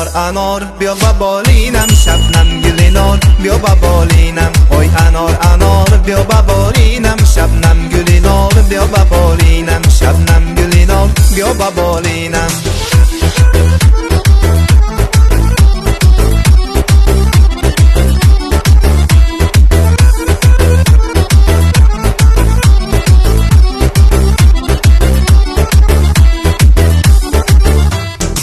انار بیا و بالینم، شبنم گل نار بیا و بالینم. وای انار بیا و بالینم، شبنم گل نار بیا و بالینم، شبنم گل نار بیا و بالینم.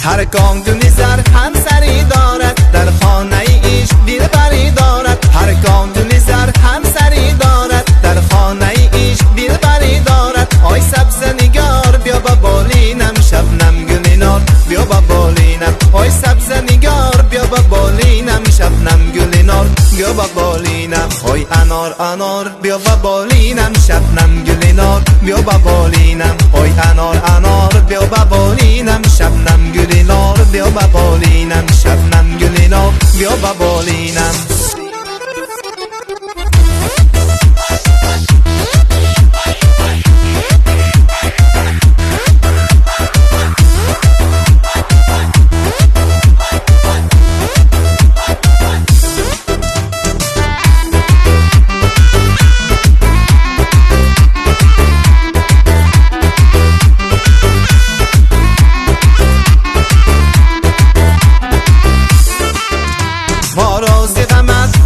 هر کانگونی زر همسری دارد، در خانه ایش دلبری دارد. هر کانگونی زر همسری دارد، در خانه ایش دلبری دارد. آی سبز نگار بیا با بالینم، شبنم گل نار بیا با بالینم. آی سبز نگار بیا با بالینم، شبنم گل نار بیا با بالینم. آی انار بیا با بالینم، شبنم گل نار بیا با بالینم. آی انار بیا با بالینم، شبنم گل نار بیا با بالینم، شبنم گل نار بیا با بالینم.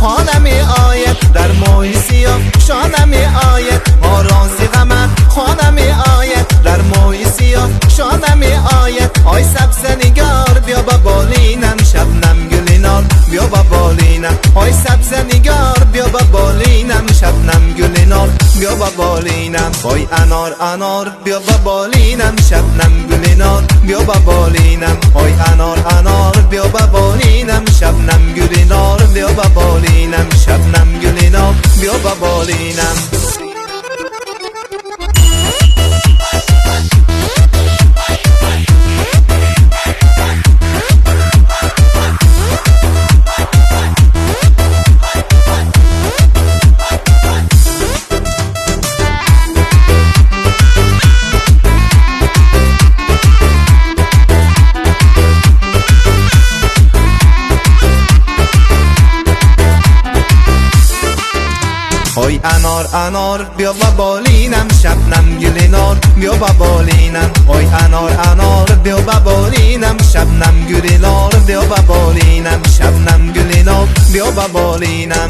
خانمی آید در موی سیاه شانمی آید. ما رازی غمت خانمی آید در موی سیاه شانمی آید. آی سبز نگار بیا با بالینم، شبنم گل نار بیا با بالینم. آی سبز نگار بیا با بالینم، شبنم گل نار بیا با بالینم. وای انار بیا با بالینم، شبنم گل نار بیا با بالینم. وای انار بیا با بالینم، شبنم گل نار بیا با بالینم، شبنم گل نار بیا با بالینم. وای انار بیا با بالینم، شبنم گل نار بیا با بالینم. وای انار بیا با بالینم، شبنم گل نار بیا با بالینم، شبنم گل نار بیا با بالینم.